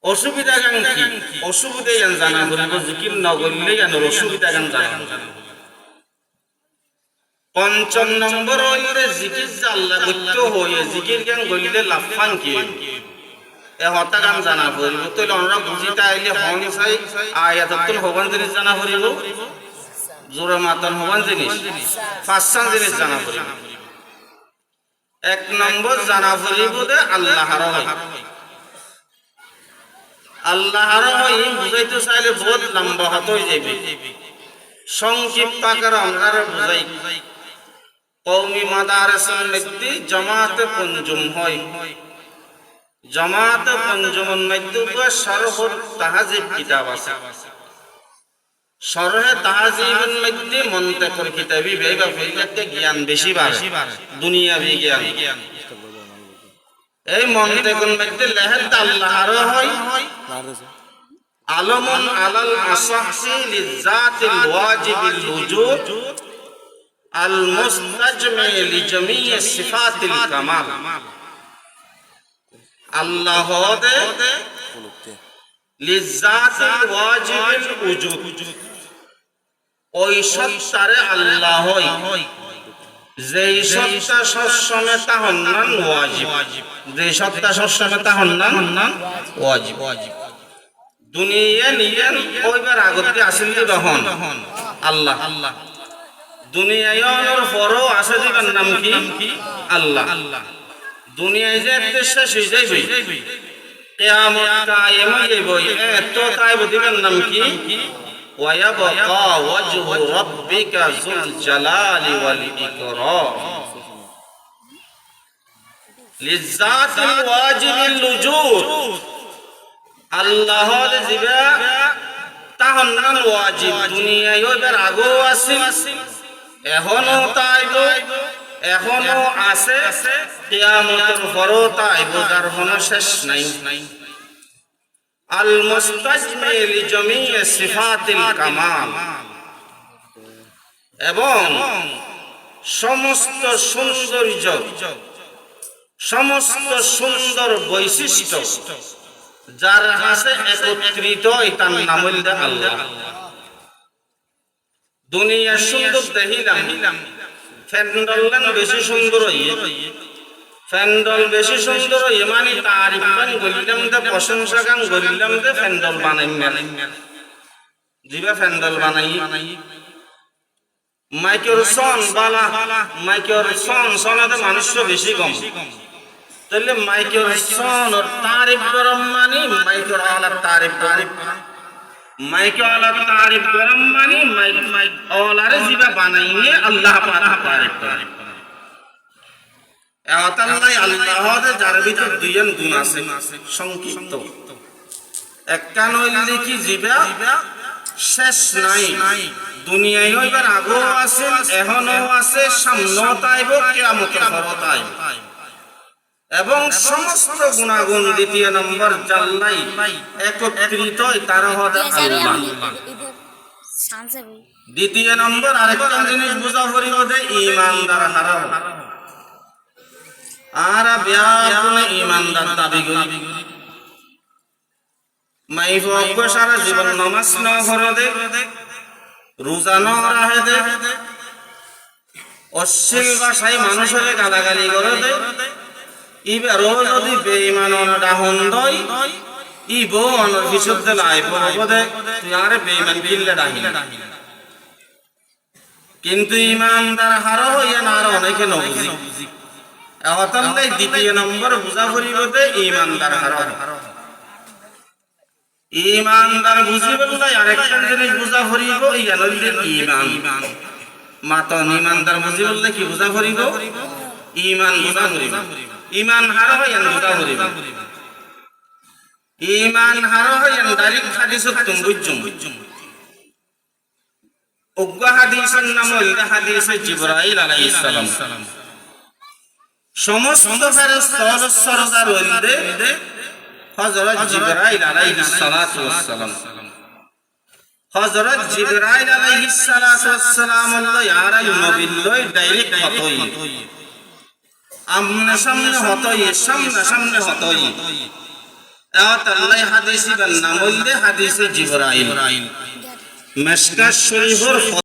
অসুবিধা গান কি অসুবিধা গান জানা করিব জিকির নগরলে গান অসুবিধা গান জানা পঞ্চম নম্বর হইলে জিকির যে আল্লাহ করতে হয়ে জিকির গান গইলে লাফান কি এ হতা গান জানা করিব তাহলে আমরা বুঝিতে আইলে হন চাই আয়াতুল হবান জিনিস জানা করিব জোরে মাতান হবান জিনিস পাঁচটা জিনিস জানা করিব এক নম্বর জানা করিব যে আল্লাহর হয় আল্লাহর হয় বুঝাইতে চাইলে বহুত লম্বা হতই যাবে সংক্ষিপ্ত আকারে আমরা বুঝাই কওমি মাদারিসের মধ্যে জামাতে পঞ্জুম হয় জামাতে পঞ্জুমের মধ্যে শরহ তাহজিব কিতাব আছে শরহে তাহজিবের মধ্যে মন্তাকের কিতাবি বেবা ফিলকে জ্ঞান বেশি বাড়ে দুনিয়াবি জ্ঞান এই মন্তাকের মধ্যে লেহেদ আল্লাহর হয় আলমুন আলাল আসাহি লিযাতিল ওয়াজিবিল ওজুদ আল মুস্তাজমি লিজামিই সিফাতিল কামাল আল্লাহ দে লিযাতিল ওয়াজিবিল ওজুদ ওই সত্তারে আল্লাহ হয় যেই সত্তা সবসময় তাহন্নান ওয়াজিব যেই সত্তা সবসময় তাহন্নান ওয়াজিব দুনিয়া নিয়েন ওইবার আগতে আসেন তখন আল্লাহ দুনিয়ার পরও আছে দিবেন নাম কি আল্লাহ দুনিয়ায় যে শেষ হয়ে যাইবে কিয়ামত কায়েম হয়ে যাইবে এত তাইব দিবেন নাম কি ওয়ায়াবকা ওয়াজহু রাব্বিকা যুল জালালি ওয়াল ইকরাম লিযাতিল ওয়াজিবিল ওজুদ আল্লাহর জিবা তাহন্নান ওয়াজিব দুনিয়ায় ওইবার আগো আছিল এখনো তাইব এখনো আছে কিয়ামতের পরও তাইব যার কোনো শেষ নাই আল মুস্তাজমি লিজামিই সিফাতিল কামাল এবং সমস্ত সৌন্দর্য সমস্ত সুন্দর বৈশিষ্ট্য যার কাছে একত্রিত তার নাম হইল আল্লাহ দুনিয়া সুন্দর দেখিলাম ফ্যান্ডল বেশি সুন্দর ফ্যান্ডল বেশি সুন্দর মানে তারিফ গান গলিলাম দে প্রশংসা গান গলিলাম দে ফ্যান্ডল বানাই জিবা ফ্যান্ডল বানাই মাইকের সন বালা মাইকের সনাতে মানুষ বেশি কম তাহলে মাইকের সন তারিফ গরম মানে মাইকের আলার তারিফ মাইকে আলার তারিফ গরম মানে মাইক আলারে জিবা বানাইয়ে আল্লাহ পাক তারিফ করে আল্লাহ আল্লাহর যার ভিতর দুইজন গুণ আছে সংক্ষিপ্ত একটা নইলে কি জিবা শেষ নাই দুনিয়ায় হইবার আগো আছে এখনো আছে সামনেও তাইব কিয়ামতের পরও তাইব এবং সমস্ত গুণাগুণ দ্বিতীয় নম্বর জাল্লাই একত্রিত তার হদ আল্লাহ দ্বিতীয় নম্বর আরেকটা জিনিস বুঝা পড়িব যে ঈমানদার হারাম আর ব্যাপনে ঈমানদার দাবি করি মাইফ সারা জীবন নামাজ ন হরে দে রোজা ন রাহে দে অশ্লীল ভাষায় মানুষের গালাগালি করে দে ইবারও যদি বেঈমান ডাহন দই ইবো অনর বিশুদ্ধ লাই পরবদে তুই আরে বেঈমান কিল্লে ডাহিলা কিন্তু ঈমানদার হারো হইয়া না আর অনেকে নবুঝি এতলাই দ্বিতীয় নম্বর বুঝা পড়িবতে ঈমানদার হারো ঈমানদার বুঝি বললে আরেকটা জিনিস বুঝা পড়িব ইয়া নইলে ঈমান মাতন ঈমানদার বুঝি বললে কি বুঝা পড়িব ঈমান বুঝা পড়িব ঈমান হারা হয় বুঝা পড়িব ঈমান হারা হয় ডাইরেক্ট হাদিসত তুম বুঝুম উগ্র হাদিসের নাম হইল হাদিসে জিবরাইল আলাইহিস সালাম সমস্ত ফেরেশতা সরদার হইলে হযরত জিবরাইল আলাইহিস সালাতু ওয়াস সালাম হযরত জিবরাইল আলাইহিস সালাতু ওয়াস সালাম আল্লাহ ইয়ারাই নবিল্লই ডাইরেক্ট হতই আমনে সামনে হতই সামনে হতই আল্লাহ হাদিসি বান নাম হইলে হাদিসে জিবরাইল। মিশকাত শরীফের